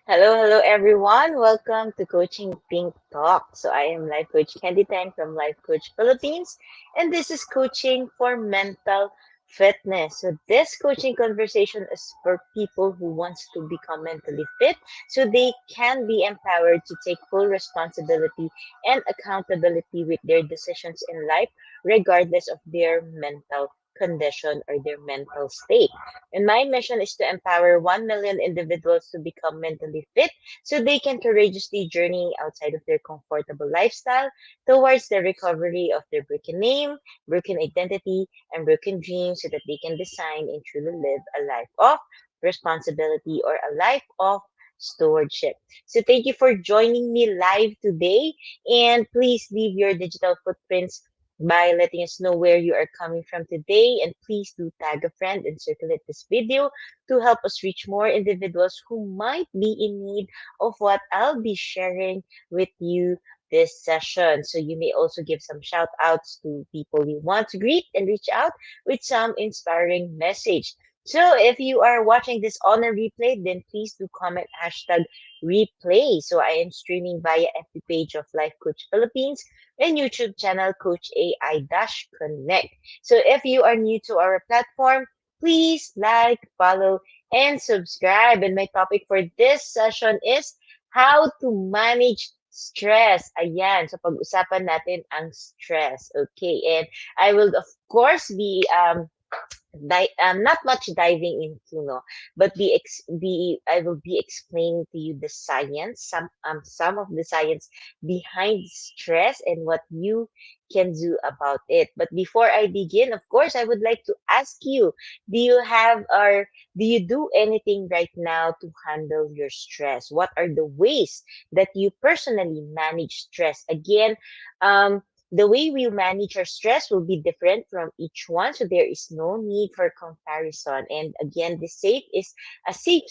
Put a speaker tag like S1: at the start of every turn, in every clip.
S1: Hello, everyone. Welcome to Coaching Pink Talk. So I am Life Coach Candy Teng from Life Coach Philippines, and this is coaching for mental fitness. So this coaching conversation is for people who wants to become mentally fit so they can be empowered to take full responsibility and accountability with their decisions in life regardless of their mental condition or their mental state. And my mission is to empower 1 million individuals to become mentally fit so they can courageously journey outside of their comfortable lifestyle towards the recovery of their broken name, broken identity, and broken dreams so that they can design and truly live a life of responsibility or a life of stewardship. So thank you for joining me live today, and please leave your digital footprints by letting us know where you are coming from today. And please do tag a friend and circulate this video to help us reach more individuals who might be in need of what I'll be sharing with you this session. So you may also give some shout outs to people you want to greet and reach out with some inspiring message. So if you are watching this on a replay, then please do comment hashtag replay. So I am streaming via FB page of Life Coach Philippines and YouTube channel Coach AI-Connect. So if you are new to our platform, please like, follow, and subscribe. And my topic for this session is how to manage stress. Ayan. So pag-usapan natin ang stress. Okay. And I will of course be not much diving into, no, but be I will be explaining to you the science, some of the science behind stress and what you can do about it. But before I begin, of course, I would like to ask you: do you do anything right now to handle your stress? What are the ways that you personally manage stress? Again, the way we manage our stress will be different from each one, so there is no need for comparison. And again, this space is a safe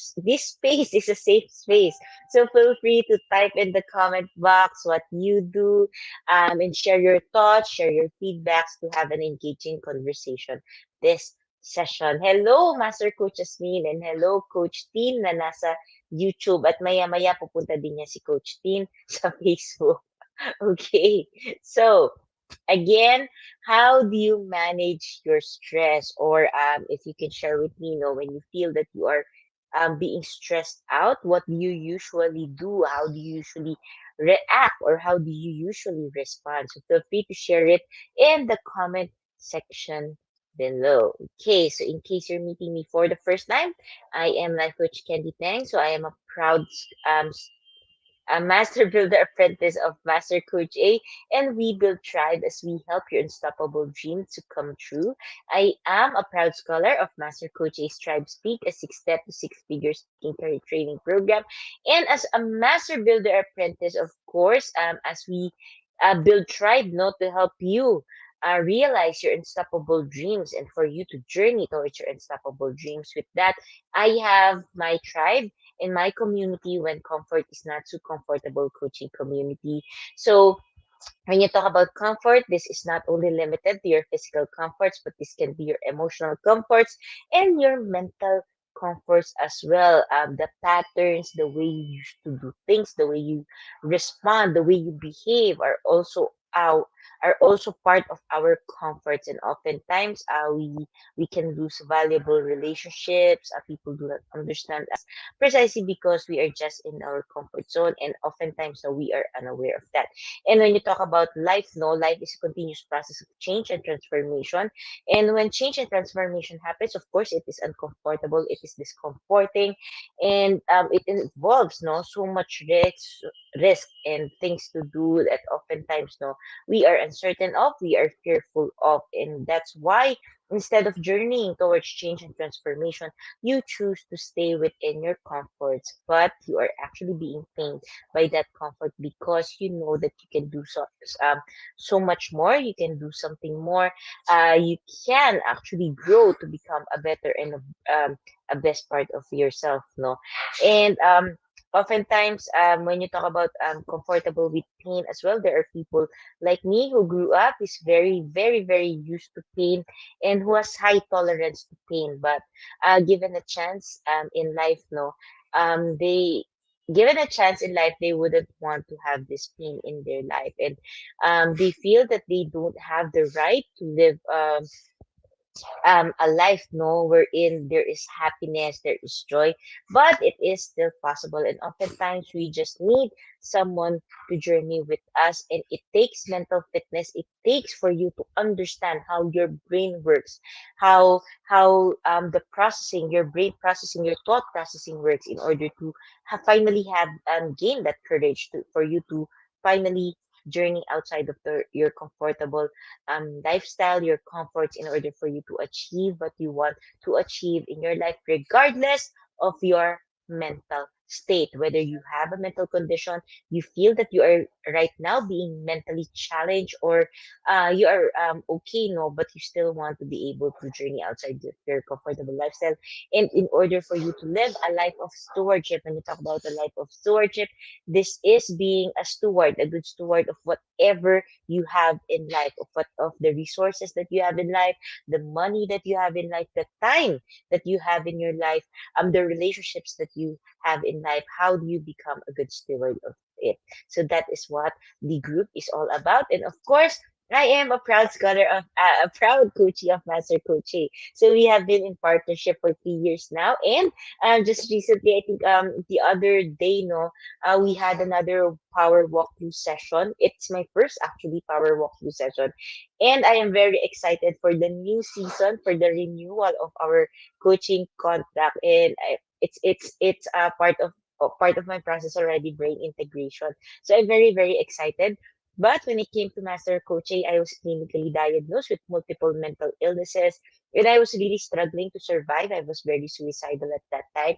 S1: space, so feel free to type in the comment box what you do, and share your thoughts, share your feedbacks to have an engaging conversation this session. Hello, Master Coach Jasmine, and hello, Coach Teen na nasa YouTube, at maya-maya pupunta din niya si Coach Teen sa Facebook. Okay, so again, how do you manage your stress? Or if you can share with me, when you feel that you are being stressed out, what do you usually do? How do you usually react, or how do you usually respond? So feel free to share it in the comment section below. Okay, so in case you're meeting me for the first time, I am Life Coach Candy Tang. So I am a proud um, a master builder apprentice of Master Coach A, and we build tribe as we help your unstoppable dream to come true. I am a proud scholar of Master Coach A's Tribe Speak, a six-step to six-figure speaking career training program, and as a master builder apprentice, of course, as we build tribe, to help you realize your unstoppable dreams and for you to journey towards your unstoppable dreams. With that, I have my tribe in my community when comfort is not too comfortable, coaching community. So when you talk about comfort, this is not only limited to your physical comforts, but this can be your emotional comforts and your mental comforts as well. The patterns, the way you used to do things, the way you respond, the way you behave are also part of our comforts. And oftentimes, we can lose valuable relationships. People do not understand us precisely because we are just in our comfort zone, and oftentimes, we are unaware of that. And when you talk about life, life is a continuous process of change and transformation. And when change and transformation happens, of course, it is uncomfortable, it is discomforting, and it involves so much risk and things to do that oftentimes we are uncertain of, we are fearful of, and that's why instead of journeying towards change and transformation, you choose to stay within your comforts, but you are actually being pained by that comfort because you know that you can do so much more. You can do something more. You can actually grow to become a better and a best part of yourself. No, and oftentimes when you talk about comfortable with pain as well, there are people like me who grew up is very, very, very used to pain and who has high tolerance to pain. But given a chance in life, they given a chance in life, they wouldn't want to have this pain in their life, and they feel that they don't have the right to live a life, no, wherein there is happiness, there is joy, but it is still possible. And oftentimes we just need someone to journey with us, and it takes mental fitness. It takes for you to understand how your brain works, how the processing, your brain processing, your thought processing works, in order to finally have gain that courage to for you to finally journey outside of your comfortable lifestyle, your comforts, in order for you to achieve what you want to achieve in your life, regardless of your mental state. Whether you have a mental condition, you feel that you are right now being mentally challenged, or you are okay, no, but you still want to be able to journey outside your comfortable lifestyle. And in order for you to live a life of stewardship, when you talk about a life of stewardship, this is being a steward, a good steward of whatever you have in life, of the resources that you have in life, the money that you have in life, the time that you have in your life, the relationships that you have in life. How do you become a good steward of it? So that is what the group is all about. And of course, I am a proud scholar of a proud coachee of Master Coachee. So we have been in partnership for 3 years now, and just recently, I think the other day, no, we had another power walkthrough session. It's my first actually power walkthrough session. And I am very excited for the new season, for the renewal of our coaching contract. And it's a part of my process already, brain integration. So I'm very, very excited. But when it came to master coaching, I was clinically diagnosed with multiple mental illnesses, and I was really struggling to survive. I was very suicidal at that time,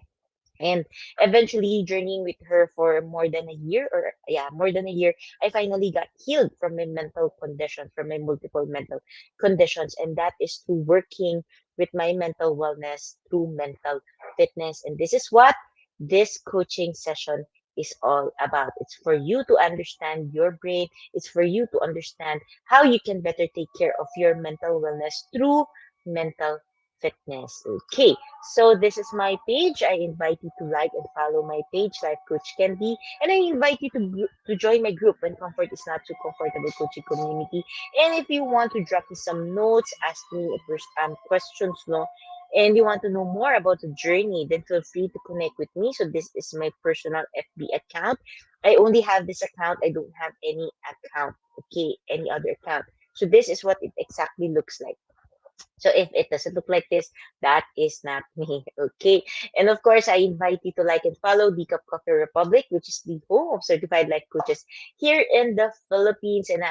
S1: and eventually journeying with her for more than a year, or yeah, more than a year, I finally got healed from my mental condition, from my multiple mental conditions. And that is through working with my mental wellness through mental fitness. And this is what this coaching session is all about. It's for you to understand your brain, it's for you to understand how you can better take care of your mental wellness through mental fitness. Okay, so this is my page. I invite you to like and follow my page, Life Coach Candy, and I invite you to join my group when comfort is not too comfortable coaching community. And if you want to drop me some notes, ask me questions, no, and you want to know more about the journey, then feel free to connect with me. So this is my personal FB account. I only have this account. I don't have any account. Okay, any other account. So this is what it exactly looks like. So if it doesn't look like this, that is not me. Okay. And of course, I invite you to like and follow the Cup Coffee Republic, which is the home of certified life coaches here in the Philippines. And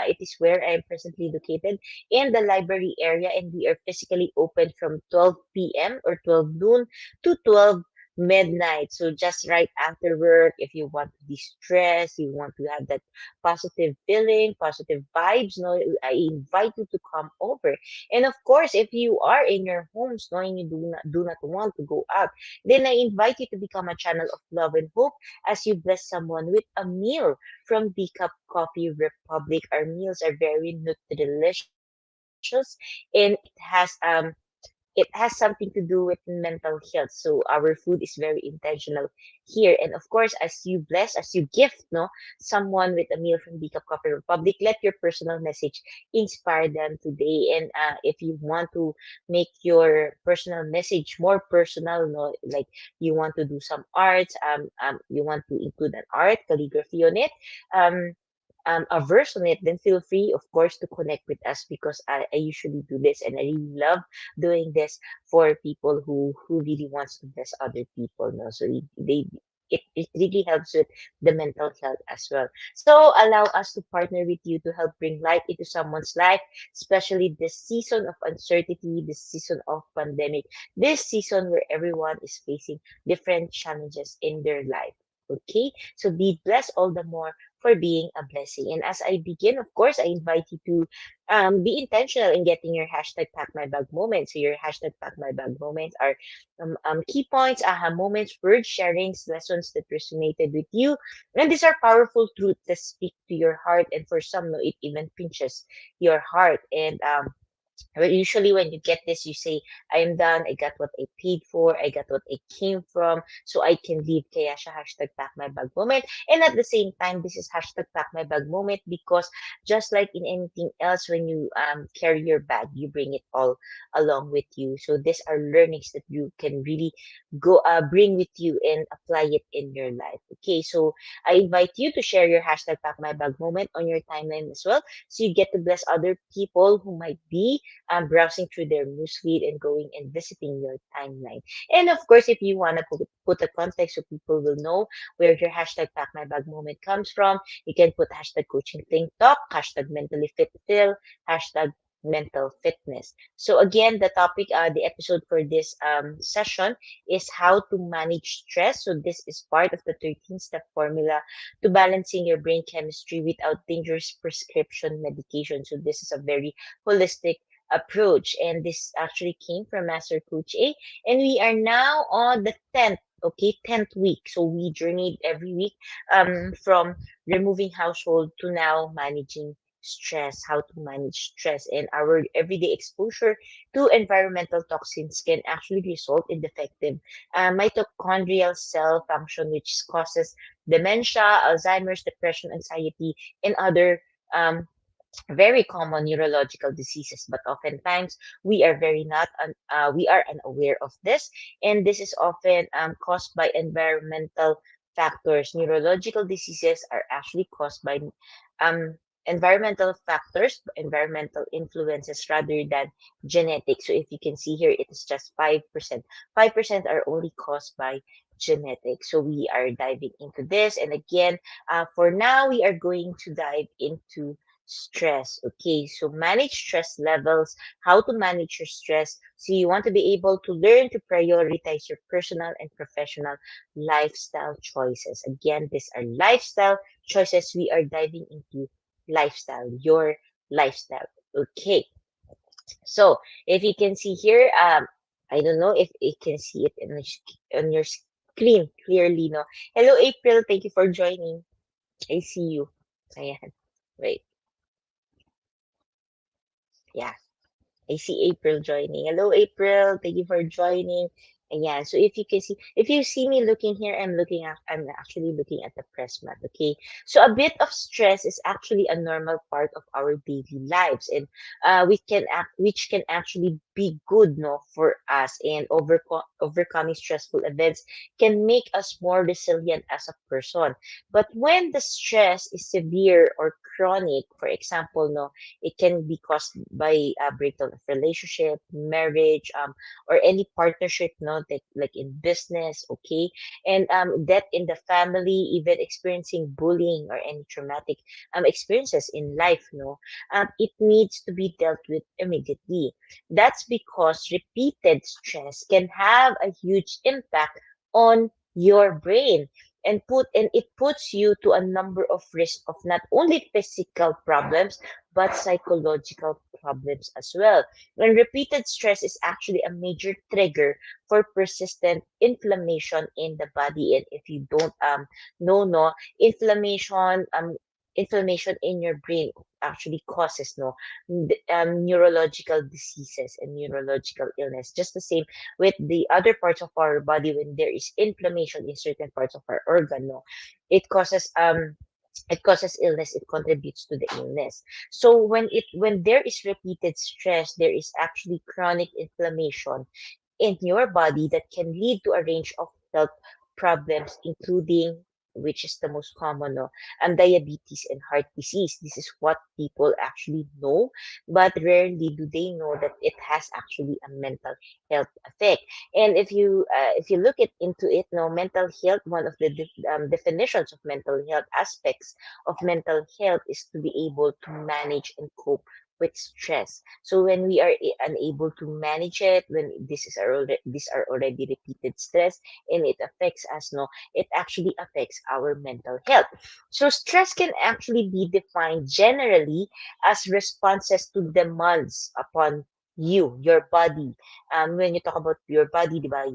S1: it is where I am presently located in the library area. And we are physically open from 12 p.m. or 12 noon to 12 midnight. So just right after work, if you want to de-stress, you want to have that positive feeling, positive vibes, no, I invite you to come over. And of course, if you are in your homes, knowing you do not want to go out, then I invite you to become a channel of love and hope as you bless someone with a meal from the Cup Coffee Republic. Our meals are very delicious, and it has something to do with mental health. So our food is very intentional here. And of course, as you bless, as you gift, no, someone with a meal from the Cup Coffee Republic, let your personal message inspire them today. And if you want to make your personal message more personal, no, like you want to do some arts, you want to include an art, calligraphy on it, um, a verse on it, then feel free, of course, to connect with us, because I usually do this, and I really love doing this for people who really wants to bless other people. No, so it really helps with the mental health as well. So allow us to partner with you to help bring light into someone's life, especially this season of uncertainty, this season of pandemic, this season where everyone is facing different challenges in their life. Okay, so be blessed all the more for being a blessing. And as I begin, of course, I invite you to be intentional in getting your hashtag pack my bag moments. So your hashtag pack my bag moments are key points, aha moments, word sharings, lessons that resonated with you. And these are powerful truths that speak to your heart. And for some, no, it even pinches your heart. And But usually when you get this, you say, I am done, I got what I paid for, I got what I came from, so I can leave. Kaya siya hashtag pack my bag moment. And at the same time, this is hashtag pack my bag moment because just like in anything else, when you carry your bag, you bring it all along with you. So these are learnings that you can really go bring with you and apply it in your life. Okay, so I invite you to share your hashtag pack my bag moment on your timeline as well. So you get to bless other people who might be browsing through their newsfeed and going and visiting your timeline. And of course, if you want to put a context so people will know where your hashtag pack my bag moment comes from, you can put hashtag coaching think talk, hashtag mentally fit Phil, hashtag mental fitness. So again, the topic, the episode for this session is how to manage stress. So this is part of the 13-step formula to balancing your brain chemistry without dangerous prescription medication. So this is a very holistic approach. And this actually came from Master Coach A. And we are now on the 10th. Okay, 10th week. So we journeyed every week from removing household to now managing stress, how to manage stress. And our everyday exposure to environmental toxins can actually result in defective mitochondrial cell function, which causes dementia, Alzheimer's, depression, anxiety, and other um, very common neurological diseases, but oftentimes we are we are unaware of this, and this is often caused by environmental factors. Neurological diseases are actually caused by um, environmental factors, environmental influences rather than genetic. So if you can see here, it is just 5%. 5% are only caused by genetics. So we are diving into this, and again, for now, we are going to dive into stress. Okay, so manage stress levels, how to manage your stress. So you want to be able to learn to prioritize your personal and professional lifestyle choices. Again, these are lifestyle choices. We are diving into lifestyle, your lifestyle. Okay, so if you can see here, I don't know if you can see it on your screen clearly. No, hello April, thank you for joining. I see you. Ayan. Wait, yeah. I see April joining. Hello, April. Thank you for joining. Ayan. So if you see me looking here, I'm actually looking at the press mat. Okay. So a bit of stress is actually a normal part of our daily lives, and which can actually be good, no, for us. And overcoming stressful events can make us more resilient as a person. But when the stress is severe or chronic, for example, no, it can be caused by a breakdown of relationship, marriage, or any partnership, no, that like in business, okay, and that in the family, even experiencing bullying or any traumatic experiences in life, no, it needs to be dealt with immediately. That's because repeated stress can have a huge impact on your brain and it puts you to a number of risks of not only physical problems but psychological problems as well. And repeated stress is actually a major trigger for persistent inflammation in the body. And if you don't know, no, inflammation in your brain actually causes neurological diseases and neurological illness. Just the same with the other parts of our body, when there is inflammation in certain parts of our organ, no, it causes illness, it contributes to the illness. So when there is repeated stress, there is actually chronic inflammation in your body that can lead to a range of health problems, including, which is the most common, no, diabetes and heart disease. This is what people actually know, but rarely do they know that it has actually a mental health effect. And if you look into it, no, mental health, one of the definitions of mental health, aspects of mental health, is to be able to manage and cope with stress. So when we are unable to manage it, when these are already repeated stress and it affects us, no, it actually affects our mental health. So stress can actually be defined generally as responses to demands upon your body. When you talk about your body, di ba,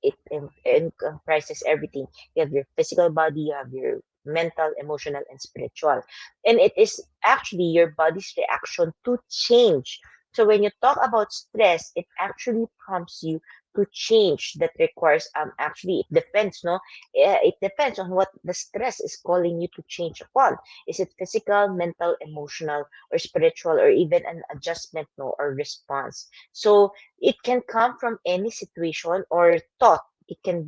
S1: it comprises everything. You have your physical body, you have your mental, emotional, and spiritual. And it is actually your body's reaction to change. So when you talk about stress, it actually prompts you to change. That requires actually it depends, no? It depends on what the stress is calling you to change upon. Is it physical, mental, emotional, or spiritual, or even an adjustment, no, or response? So it can come from any situation or thought. It can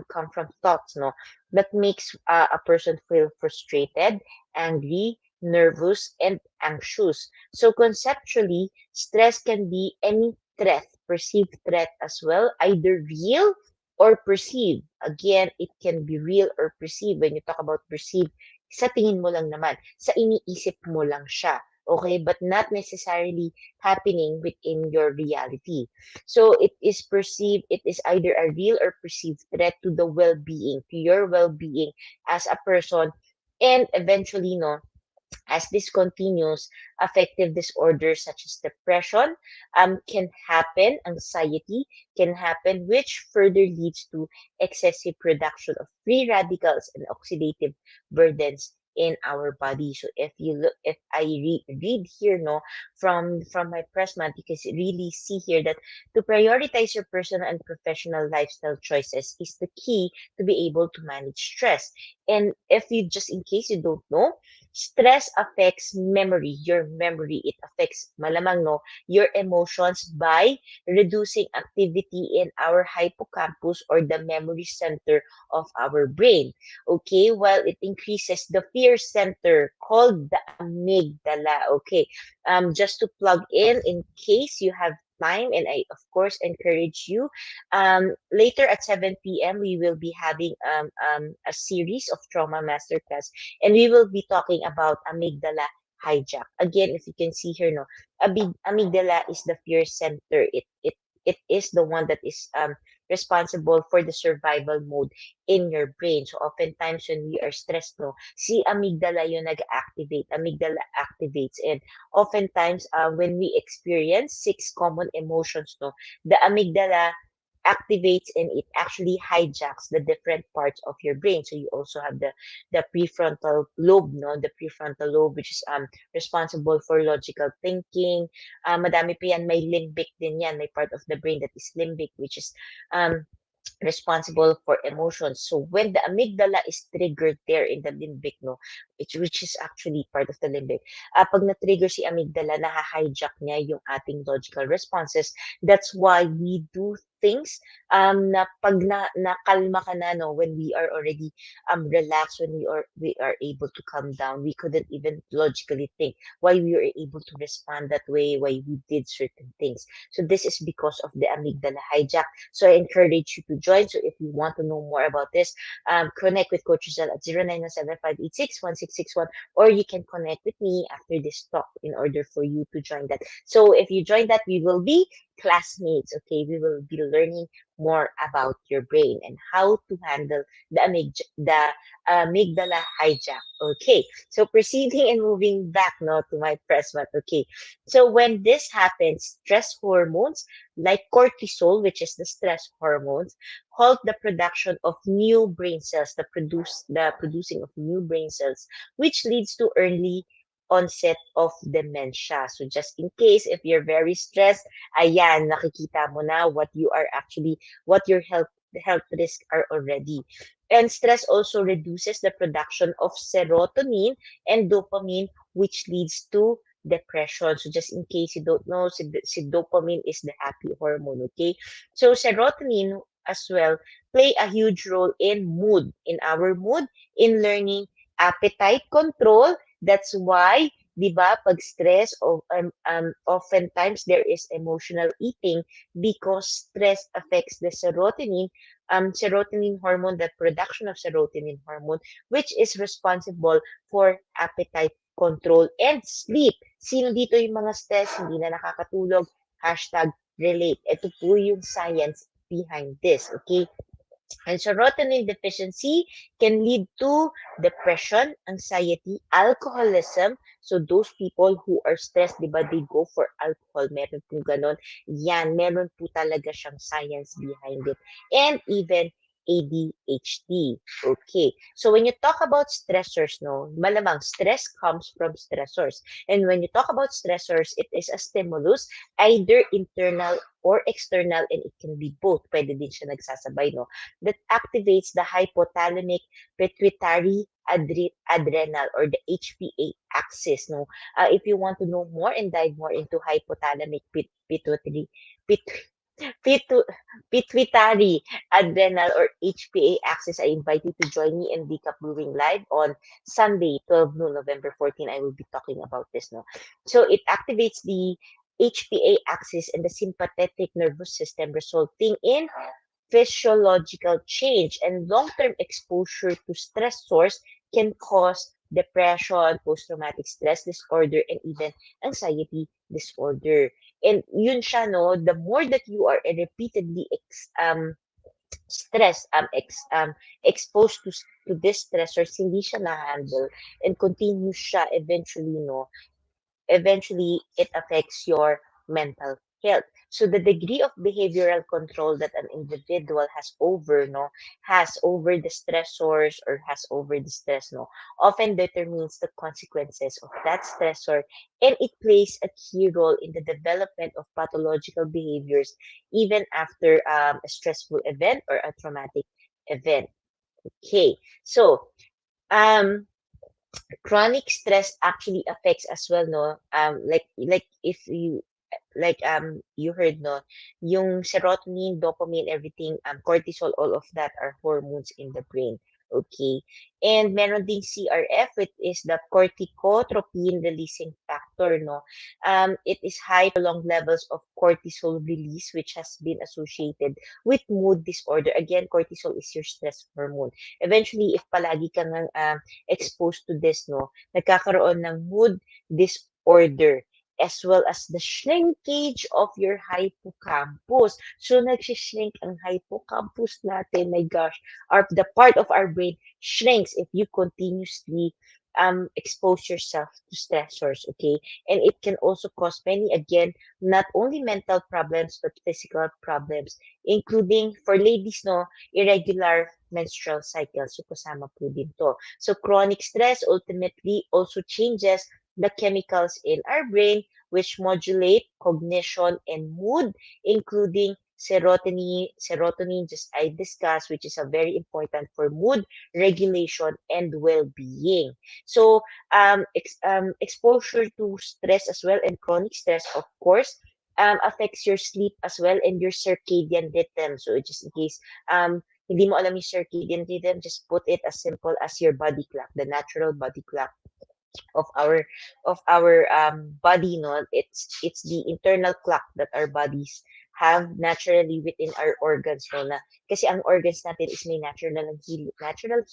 S1: come from thoughts, no, that makes a person feel frustrated, angry, nervous, and anxious. So conceptually, stress can be any threat, perceived threat as well, either real or perceived. Again, it can be real or perceived. When you talk about perceived, sa tingin mo lang naman, sa iniisip mo lang siya. Okay, but not necessarily happening within your reality. So it is either a real or perceived threat to the well-being, to your well-being as a person, and eventually, no, as this continues, affective disorders such as depression can happen, anxiety can happen, which further leads to excessive production of free radicals and oxidative burdens in our body. So if I read here, no, from my press mat, you can really see here that to prioritize your personal and professional lifestyle choices is the key to be able to manage stress. And if you just in case you don't know, stress affects memory, your memory. It affects malamang no, your emotions by reducing activity in our hippocampus or the memory center of our brain. Okay, while it increases the fear center called the amygdala. Okay, just to plug in case you have time, and I of course encourage you. Later at 7 p.m. we will be having a series of trauma masterclass, and we will be talking about amygdala hijack. Again, if you can see here, no, amygdala is the fear center. It is the one that is responsible for the survival mode in your brain. So oftentimes when we are stressed, no, si amygdala yung nag-activate. Amygdala activates, and oftentimes when we experience six common emotions, no, the amygdala activates and it actually hijacks the different parts of your brain. So you also have the prefrontal lobe, no, the prefrontal lobe, which is responsible for logical thinking. Madami pa yan, may limbic din yan, may part of the brain that is limbic, which is um responsible for emotions. So when the amygdala is triggered there in the limbic, no, which is actually part of the limbic, pag na-trigger si amygdala, na-hijack niya yung ating logical responses. That's why we do things na pag nakalma ka na, no, when we are already relaxed, when we are able to calm down, we couldn't even logically think why we were able to respond that way, why we did certain things. So this is because of the amygdala hijack. So I encourage you to join. So if you want to know more about this, connect with Coach Giselle at 0917-586-1661, or you can connect with me after this talk in order for you to join that. So if you join that, we will be classmates. Okay, we will be learning more about your brain and how to handle the amygdala hijack. Okay, so proceeding and moving back now to my press mat. Okay, so when this happens, stress hormones like cortisol, which is the stress hormones, halt the production of new brain cells, the producing of new brain cells, which leads to early onset of dementia. So just in case if you're very stressed, ayan, nakikita mo na what your health risks are already. And stress also reduces the production of serotonin and dopamine, which leads to depression. So just in case you don't know, si dopamine is the happy hormone, okay? So serotonin as well play a huge role in mood, in our mood, in learning, appetite control. That's why, di ba, pag stress, oftentimes there is emotional eating because stress affects the serotonin hormone, the production of serotonin hormone, which is responsible for appetite control and sleep. Sino dito yung mga stress, hindi na nakakatulog? Hashtag relate. Ito po yung science behind this, okay? And serotonin deficiency can lead to depression, anxiety, alcoholism. So those people who are stressed, di ba, they go for alcohol. Meron po ganon. Yan, meron po talaga siyang science behind it. And even ADHD. Okay. So when you talk about stressors, no, malamang stress comes from stressors. And when you talk about stressors, it is a stimulus, either internal or external, and it can be both. Pwede din siya nagsasabay, no? That activates the hypothalamic pituitary adrenal or the HPA axis, no? If you want to know more and dive more into hypothalamic pituitary pit, pitu, pituitary adrenal or HPA axis, I invite you to join me in Decap Brewing Live on Sunday, 12 noon, November 14. I will be talking about this, no? So it activates the HPA axis and the sympathetic nervous system, resulting in physiological change, and long-term exposure to stressors can cause depression, post-traumatic stress disorder, and even anxiety disorder. And yun siya, no, the more that you are repeatedly stress exposed to this stressors, hindi siya na-handle and continues siya eventually, no, eventually it affects your mental health. So the degree of behavioral control that an individual has over the stressors or has over the stress, no, often determines the consequences of that stressor, and it plays a key role in the development of pathological behaviors even after a stressful event or a traumatic event. Okay, so um chronic stress actually affects as well, no, like if you you heard, no, yung serotonin, dopamine, everything, cortisol, all of that are hormones in the brain. Okay. And meron ding CRF, which is the corticotropin releasing factor, no. It is high prolonged levels of cortisol release, which has been associated with mood disorder. Again, cortisol is your stress hormone. Eventually, if palagi ka nang exposed to this, no, nagkakaroon ng mood disorder, as well as the shrinkage of your hippocampus. So, nagsishrink ang hippocampus natin, my gosh, the part of our brain shrinks if you continuously expose yourself to stressors, okay? And it can also cause many, again, not only mental problems, but physical problems, including, for ladies, no, irregular menstrual cycles. So, kasama po din to. So, chronic stress ultimately also changes the chemicals in our brain, which modulate cognition and mood, including serotonin, just I discussed, which is a very important for mood regulation and well-being. So, exposure to stress as well, and chronic stress, of course, affects your sleep as well and your circadian rhythm. So, just in case hindi mo alam yung circadian rhythm, just put it as simple as your body clock, the natural body clock of our body, no. It's the internal clock that our bodies have naturally within our organs, no, na kasi ang organs natin is may natural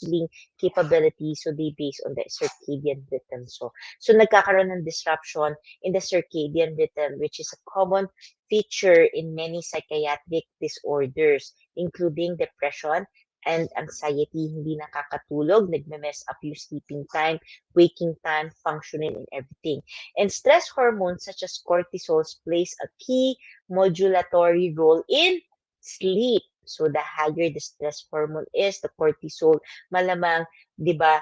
S1: healing capability, so they base on the circadian rhythm. So nagkakaroon ng disruption in the circadian rhythm, which is a common feature in many psychiatric disorders, including depression and anxiety. Hindi nakakatulog, nagme-mess up yung sleeping time, waking time, functioning, and everything. And stress hormones such as cortisol plays a key modulatory role in sleep. So the higher the stress hormone is, the cortisol, malamang, 'di ba?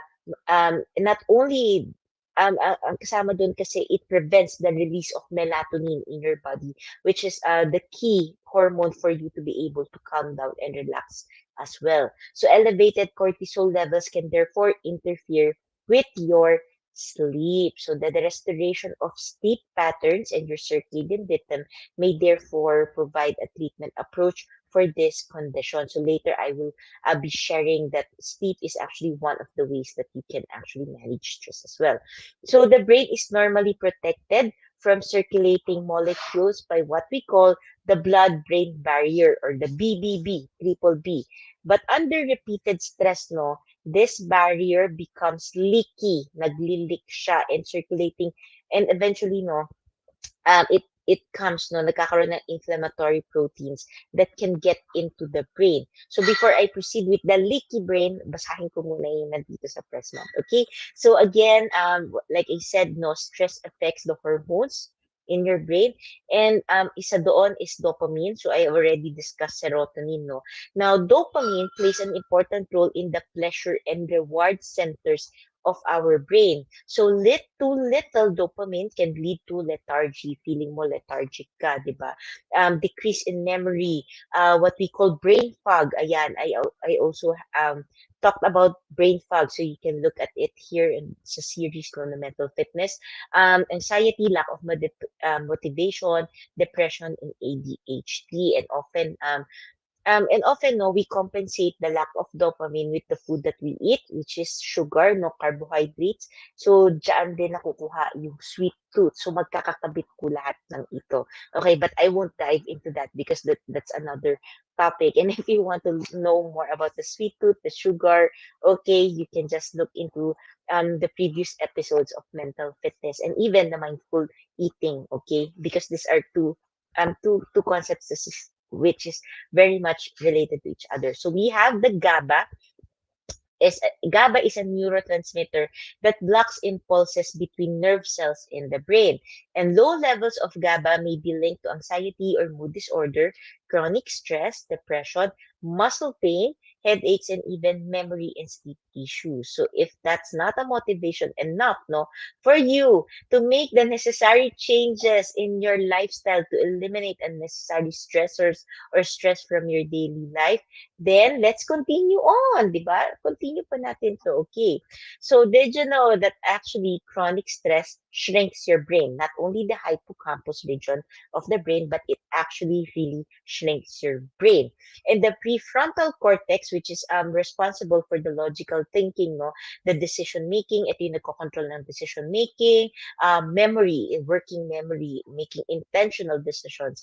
S1: Not only ang kasama doon kasi it prevents the release of melatonin in your body, which is the key hormone for you to be able to calm down and relax as well. So elevated cortisol levels can therefore interfere with your sleep. So that the restoration of sleep patterns and your circadian rhythm may therefore provide a treatment approach for this condition. So later I will be sharing that sleep is actually one of the ways that you can actually manage stress as well. So the brain is normally protected from circulating molecules by what we call the blood-brain barrier, or the BBB, triple B. But under repeated stress, no, this barrier becomes leaky, naglilik siya, and circulating, and eventually, no, it comes, no, nagkakaroon ng inflammatory proteins that can get into the brain. So before I proceed with the leaky brain, basahin ko muna yung nandito sa press map. Okay? So again, like I said, no, stress affects the hormones in your brain. And isa doon is dopamine. So I already discussed serotonin, no? Now, dopamine plays an important role in the pleasure and reward centers of our brain. So too little dopamine can lead to lethargy, feeling mo lethargic ka, di ba? Decrease in memory, what we call brain fog. Ayan, I also talked about brain fog, so you can look at it here in sa series no, na mental fitness. Anxiety, lack of motivation, depression, and ADHD, and often, no, we compensate the lack of dopamine with the food that we eat, which is sugar, no, carbohydrates. So, diyan din nakukuha yung sweet tooth. So, magkakakabit ko lahat ng ito. Okay, but I won't dive into that because that's another topic. And if you want to know more about the sweet tooth, the sugar, okay, you can just look into the previous episodes of mental fitness and even the mindful eating, okay? Because these are two concepts which is very much related to each other. So we have the GABA is a neurotransmitter that blocks impulses between nerve cells in the brain. And low levels of GABA may be linked to anxiety or mood disorder, chronic stress, depression, muscle pain, headaches, and even memory and sleep issues. So if that's not a motivation enough, no, for you to make the necessary changes in your lifestyle to eliminate unnecessary stressors or stress from your daily life, then let's continue on, di ba? Continue pa natin to, okay. So did you know that actually chronic stress shrinks your brain, not only the hippocampus region of the brain, but it actually really shrinks your brain. And the prefrontal cortex, which is responsible for the logical thinking, no, the decision making, ito yung nagkocontrol ng decision making, memory, working memory, making intentional decisions,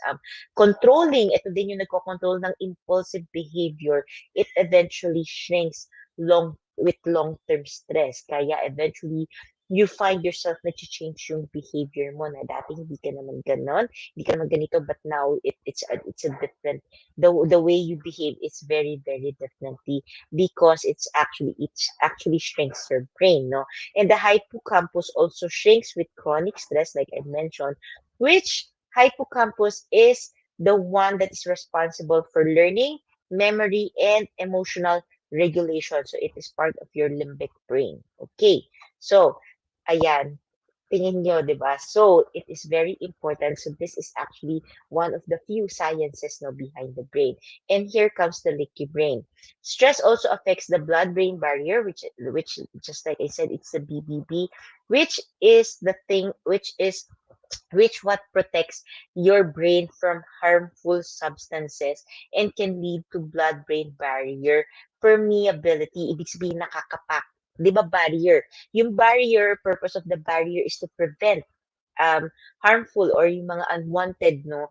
S1: controlling, ito din yung nagko-control ng impulsive behavior. It eventually shrinks with long-term stress. Kaya eventually, you find yourself na change yung behavior mo na dati hindi ka naman ganon, hindi ka naman ganito, but now it's a different, the way you behave is very, very differently because it's actually shrinks your brain, no? And the hippocampus also shrinks with chronic stress, like I mentioned, which hippocampus is the one that is responsible for learning, memory, and emotional regulation. So it is part of your limbic brain. Okay. So, ayan. Tingin nyo, di ba? So, it is very important. So, this is actually one of the few sciences no, behind the brain. And here comes the leaky brain. Stress also affects the blood-brain barrier, which just like I said, it's the BBB, which is the thing, which what protects your brain from harmful substances and can lead to blood-brain barrier permeability. Ibig sabihin nakakapak. Di ba barrier? Yung barrier, purpose of the barrier is to prevent harmful or yung mga unwanted no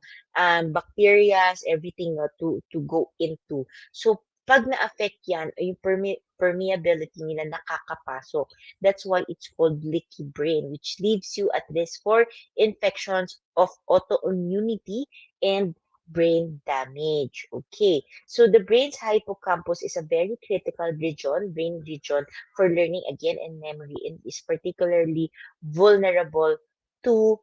S1: bacteria, everything no, to go into. So pag na-affect yan, yung permeability nila nakakapasok. That's why it's called leaky brain, which leaves you at risk for infections of autoimmunity and brain damage. Okay, so the brain's hippocampus is a very critical brain region for learning again and memory, and is particularly vulnerable to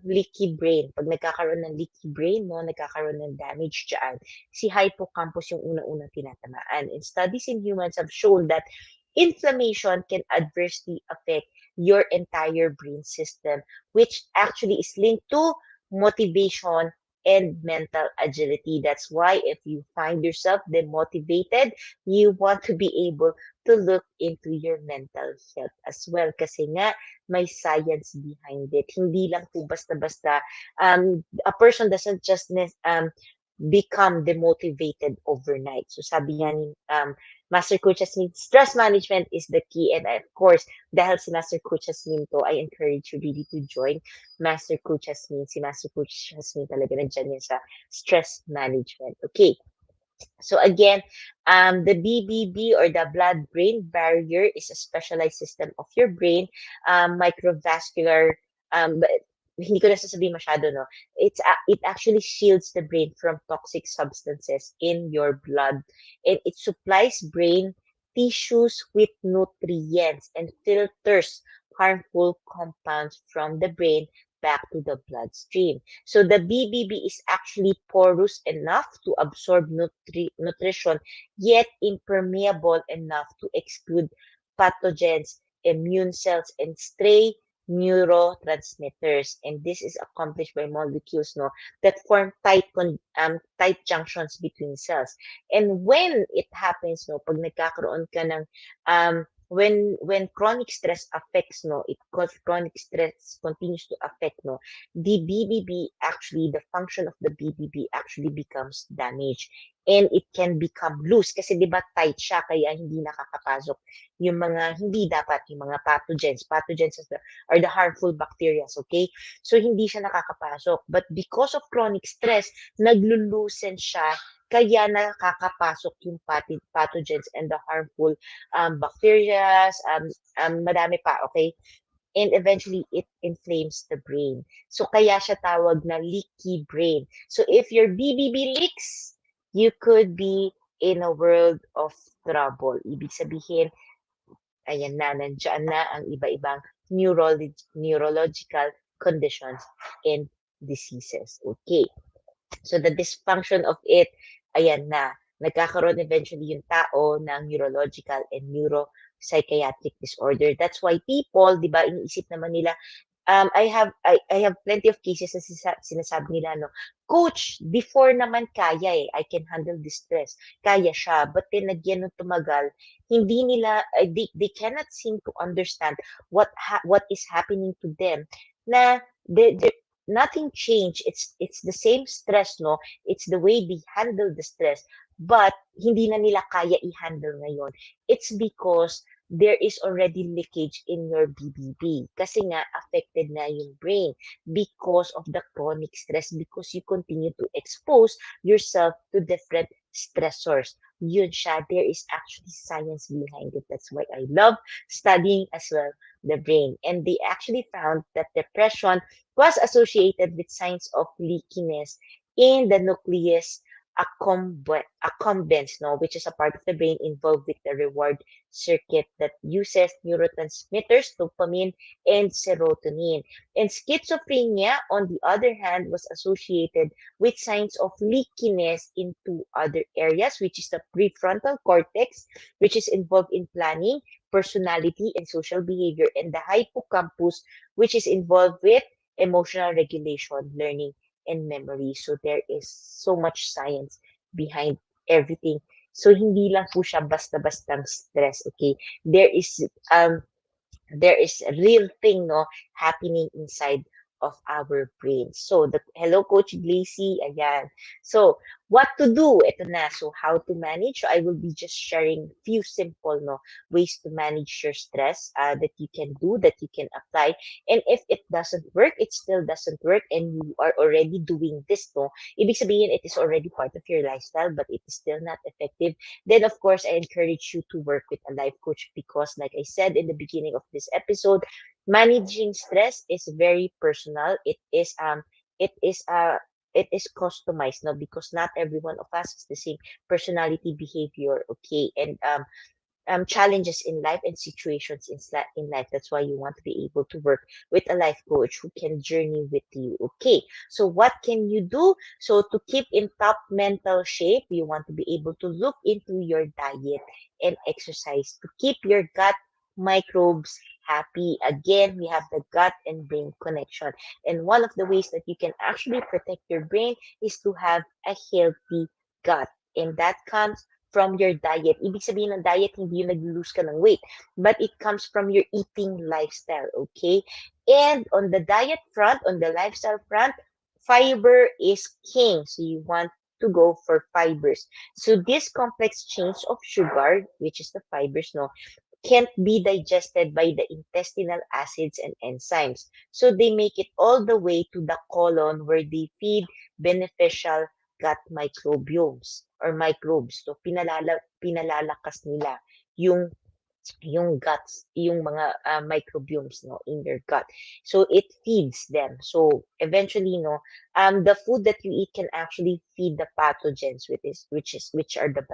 S1: leaky brain. Pag nagkakaroon ng leaky brain, no, nagkakaroon ng damage dyan, si hippocampus yung una-unang tinatamaan. And studies in humans have shown that inflammation can adversely affect your entire brain system, which actually is linked to motivation and mental agility. That's why if you find yourself demotivated, you want to be able to look into your mental health as well. Kasi nga, may science behind it. Hindi lang po basta-basta. A person doesn't just become demotivated overnight. So sabi nga ni Master Coach Jasmine, stress management is the key. And of course, dahil si Master Coach Jasmine to, I encourage you really to join Master Coach Jasmine. Si Master Coach Jasmine talaga nandiyan yan sa stress management. Okay. So again, the BBB or the blood-brain barrier is a specialized system of your brain, microvascular, but hindi ko na sasabihin masyado, no? It actually shields the brain from toxic substances in your blood. And it supplies brain tissues with nutrients and filters harmful compounds from the brain back to the bloodstream. So the BBB is actually porous enough to absorb nutrition, yet impermeable enough to exclude pathogens, immune cells, and stray neurotransmitters. And this is accomplished by molecules no, that form tight junctions between cells. And when it happens, no, pag nagkakaroon ka ng when chronic stress affects no it cause chronic stress continues to affect no the BBB actually the function of the BBB actually becomes damaged and it can become loose kasi 'di ba tight siya kaya hindi nakakapasok yung mga hindi dapat yung mga pathogens are the harmful bacteria, okay, so hindi siya nakakapasok but because of chronic stress naglulusen siya kaya nakakapasok yung pathogens and the harmful bacteria, madami pa, okay? And eventually, it inflames the brain. So, kaya siya tawag na leaky brain. So, if your BBB leaks, you could be in a world of trouble. Ibig sabihin, ayan na, nandiyan na ang iba-ibang neurological conditions and diseases. Okay. So the dysfunction of it, ayan na, nagkakaroon eventually yung tao ng neurological and neuropsychiatric disorder. That's why people, di ba, iniisip naman nila, I have plenty of cases na sinasabi nila, no, Coach, before naman kaya I can handle this stress. Kaya siya. But then again, nung tumagal, hindi nila, they cannot seem to understand what is happening to them na nothing changed. It's the same stress, no? It's the way they handle the stress. But hindi na nila kaya i-handle ngayon. It's because there is already leakage in your BBB. Kasi nga, affected na yung brain because of the chronic stress, because you continue to expose yourself to different stressors. Yun siya. There is actually science behind it. That's why I love studying as well the brain. And they actually found that depression was associated with signs of leakiness in the nucleus accumbens, no, which is a part of the brain involved with the reward circuit that uses neurotransmitters, dopamine, and serotonin. And schizophrenia, on the other hand, was associated with signs of leakiness into other areas, which is the prefrontal cortex, which is involved in planning, personality, and social behavior, and the hippocampus, which is involved with emotional regulation, learning, and memory. So there is so much science behind everything. So hindi lang po siya basta-bastang stress, okay? Um there is a real thing no happening inside of our brain. So hello Coach Glacy, ayan. So what to do? Ito na. So how to manage? So I will be just sharing few simple no ways to manage your stress that you can do, that you can apply. And if it doesn't work, it still doesn't work and you are already doing this no. Ibig sabihin it is already part of your lifestyle but it is still not effective. Then of course I encourage you to work with a life coach because like I said in the beginning of this episode, managing stress is very personal. It is it is customized no because not every one of us is the same personality behavior, okay, and challenges in life and situations in life. That's why you want to be able to work with a life coach who can journey with you. Okay, so what can you do? So to keep in top mental shape, you want to be able to look into your diet and exercise to keep your gut microbes happy. Again, we have the gut and brain connection. And one of the ways that you can actually protect your brain is to have a healthy gut. And that comes from your diet. Ibig sabihin ng diet, hindi yung nag-lose ka ng weight, but it comes from your eating lifestyle, okay? And on the diet front, on the lifestyle front, fiber is king. So you want to go for fibers. So this complex change of sugar, which is the fibers, no, can't be digested by the intestinal acids and enzymes. So they make it all the way to the colon where they feed beneficial gut microbiomes or microbes. So pinalalakas nila yung guts, yung mga microbiomes no in your gut. So it feeds them. So eventually no the food that you eat can actually feed the pathogens which are the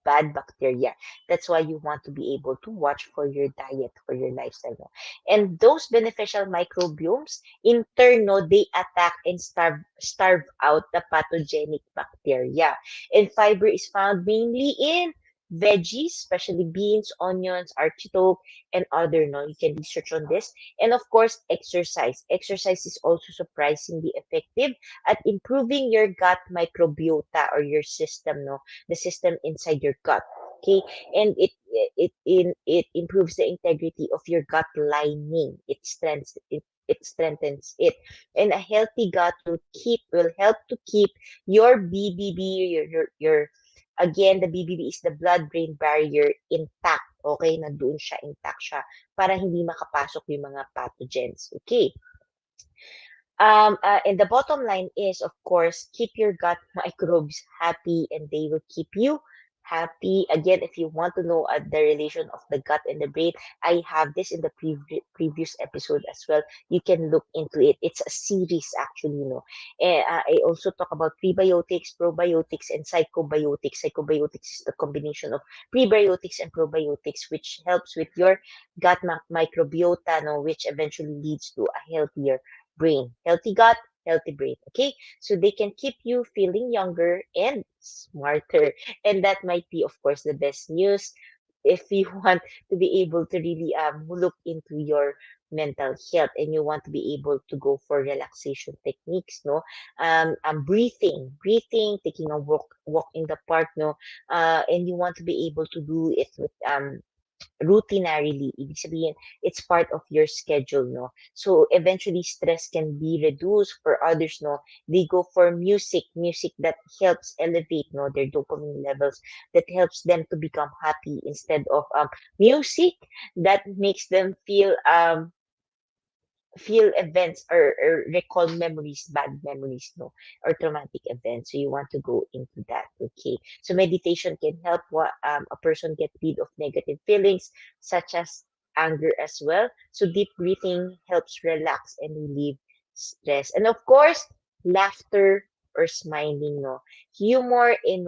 S1: bad bacteria. That's why you want to be able to watch for your diet, for your lifestyle. No? And those beneficial microbiomes, in turn, no, they attack and starve out the pathogenic bacteria. And fiber is found mainly in veggies, especially beans, onions, artichoke, and other. No, you can research on this. And of course, exercise. Exercise is also surprisingly effective at improving your gut microbiota or your system, no, the system inside your gut. Okay, and it improves the integrity of your gut lining. It strengthens it, and a healthy gut will help to keep your BBB, your again, the BBB is the blood-brain barrier intact. Okay, nandoon siya, intact siya, para hindi makapasok yung mga pathogens. Okay. And the bottom line is, of course, keep your gut microbes happy and they will keep you happy. Again, if you want to know the relation of the gut and the brain, I have this in the previous episode as well. You can look into it. It's a series, actually, no. And I also talk about prebiotics, probiotics, and psychobiotics. Psychobiotics is the combination of prebiotics and probiotics, which helps with your gut microbiota, no, which eventually leads to a healthier brain. Healthy gut, healthy brain. Okay, so they can keep you feeling younger and smarter. And that might be, of course, the best news if you want to be able to really look into your mental health and you want to be able to go for relaxation techniques, no, breathing, taking a walk in the park, no, and you want to be able to do it with routinarily. Ibig sabihin, it's part of your schedule, no? So eventually stress can be reduced. For others, no, they go for music that helps elevate, no, their dopamine levels, that helps them to become happy instead of music that makes them feel events or recall memories, bad memories, no, or traumatic events. So you want to go into that, okay? So meditation can help a person get rid of negative feelings, such as anger as well. So deep breathing helps relax and relieve stress. And of course, laughter or smiling, no. Humor in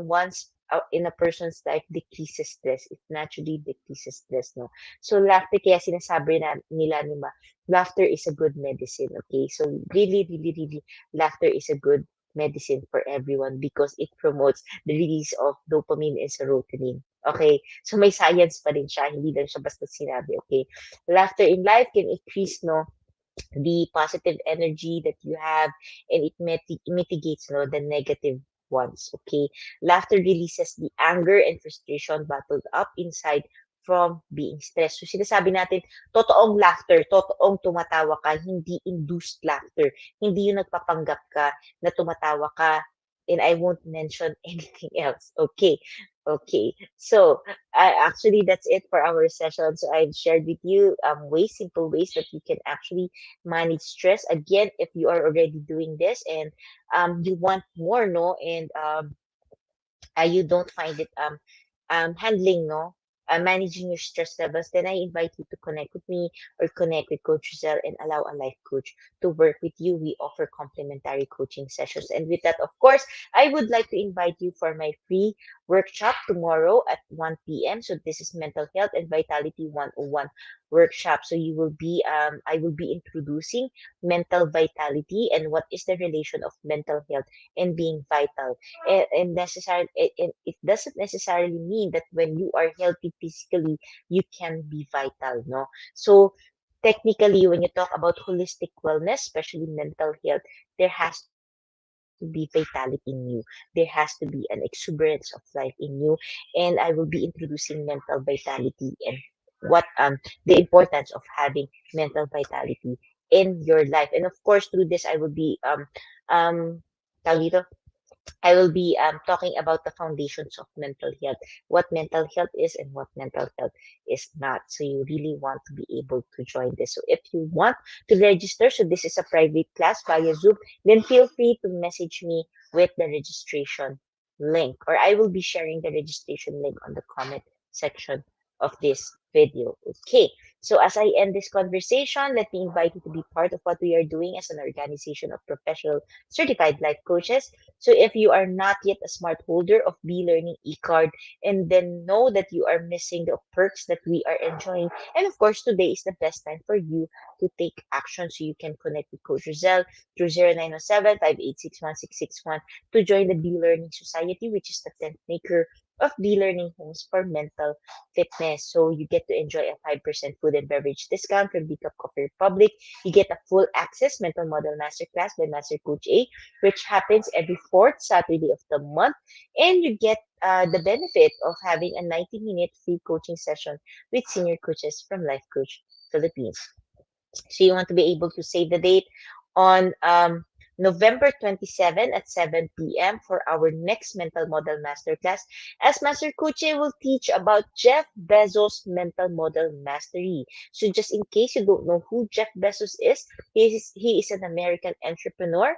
S1: a person's life decreases stress. It naturally decreases stress, no. So laughter, kaya sinasabi nila, laughter is a good medicine, okay? So really, laughter is a good medicine for everyone because it promotes the release of dopamine and serotonin. Okay? So may science pa rin siya, hindi lang siya basta sinabi, okay? Laughter in life can increase, no, the positive energy that you have, and it mitigates, no, the negative ones. Okay, laughter releases the anger and frustration bottled up inside from being stressed. So sinasabi natin, totoong laughter, totoong tumatawa ka, hindi induced laughter. Hindi yung nagpapanggap ka na tumatawa ka, and I won't mention anything else. Okay. Okay. So actually, that's it for our session. So I've shared with you simple ways that you can actually manage stress. Again, if you are already doing this and you want more, no, and you don't find it handling, no, managing your stress levels, then I invite you to connect with me or connect with Coach Giselle and allow a life coach to work with you. We offer complimentary coaching sessions. And with that, of course, I would like to invite you for my free workshop tomorrow at 1 p.m. So this is Mental Health and Vitality 101 workshop. So I will be introducing mental vitality and what is the relation of mental health and being vital. It doesn't necessarily mean that when you are healthy physically, you can be vital, no? So technically, when you talk about holistic wellness, especially mental health, there has to be vitality in you. There has to be an exuberance of life in you. And I will be introducing mental vitality and what the importance of having mental vitality in your life. And of course, through this, I will be tawag dito, I will be talking about the foundations of mental health, what mental health is and what mental health is not. So you really want to be able to join this. So if you want to register, so this is a private class via Zoom, then feel free to message me with the registration link, or I will be sharing the registration link on the comment section of this video. Okay, so as I end this conversation, let me invite you to be part of what we are doing as an organization of professional certified life coaches. So if you are not yet a smart holder of B-Learning e-card, and then know that you are missing the perks that we are enjoying. And of course, today is the best time for you to take action so you can connect with Coach Rizal through 0907-586-1661 to join the B-Learning Society, which is the 10th maker of B-Learning homes for mental fitness. So you get to enjoy a 5% food and beverage discount from Cup Coffee Republic. You get a full access mental model masterclass by Master Coach A, which happens every fourth Saturday of the month. And you get the benefit of having a 90-minute free coaching session with senior coaches from Life Coach Philippines. So you want to be able to save the date on November 27 at 7 p.m. for our next mental model masterclass, as Master Kuche will teach about Jeff Bezos' mental model mastery. So just in case you don't know who Jeff Bezos is, he is an American entrepreneur,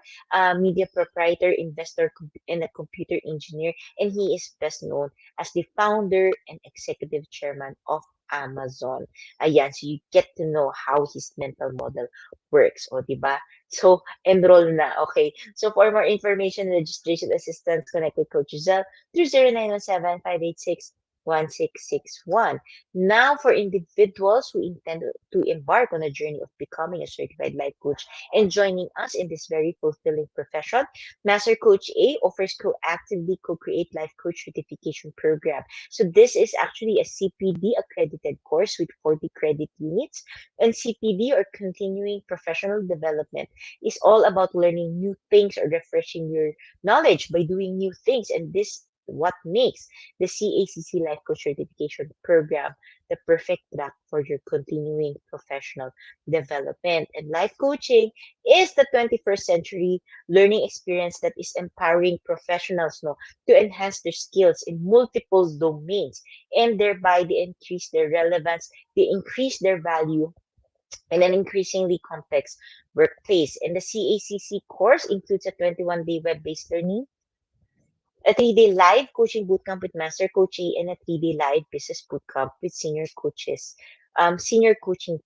S1: media proprietor, investor, and a computer engineer, and he is best known as the founder and executive chairman of Amazon. Ayan, so you get to know how his mental model works, o, diba? So, enroll na, okay? So, for more information, registration assistance, connect with Coach Giselle through 0917-586-1661. Now, for individuals who intend to embark on a journey of becoming a certified life coach and joining us in this very fulfilling profession, Master Coach A offers Proactively Co-Create Life Coach Certification Program. So this is actually a CPD accredited course with 40 credit units. And CPD, or Continuing Professional Development, is all about learning new things or refreshing your knowledge by doing new things. And this what makes the CACC Life Coach Certification Program the perfect track for your continuing professional development. And life coaching is the 21st century learning experience that is empowering professionals, no, to enhance their skills in multiple domains, and thereby they increase their relevance, they increase their value in an increasingly complex workplace. And the CACC course includes a 21-day web-based learning, a 3-day live coaching bootcamp with Master Coach A, and a 3-day live business bootcamp with senior coaching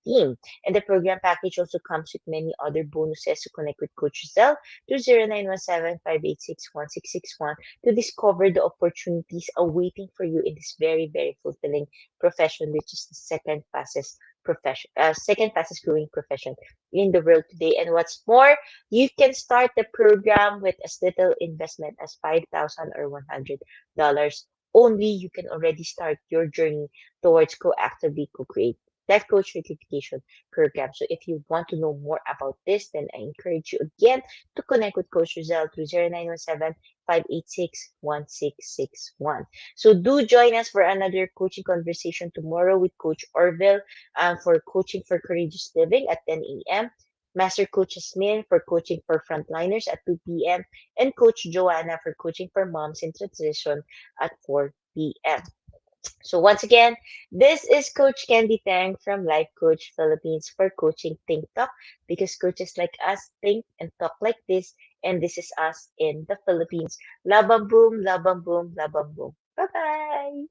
S1: team. And the program package also comes with many other bonuses to connect with Coach Zell to 0917-586-1661 to discover the opportunities awaiting for you in this very, very fulfilling profession, which is the second fastest growing profession in the world today. And what's more, you can start the program with as little investment as 5,000 or $100 only. You can already start your journey towards Proactively Co-Create Life Coach Certification Program. So if you want to know more about this, then I encourage you again to connect with Coach Rizal through 0917-586-1661. So do join us for another coaching conversation tomorrow with Coach Orville for Coaching for Courageous Living at 10 a.m. Master Coach Jasmine for Coaching for Frontliners at 2 p.m. and Coach Joanna for Coaching for Moms in Transition at 4 p.m. So once again, this is Coach Candy Teng from Life Coach Philippines for Coaching Think Talk, because coaches like us think and talk like this, and this is us in the Philippines. Labang boom, labang boom, labang boom. Bye-bye.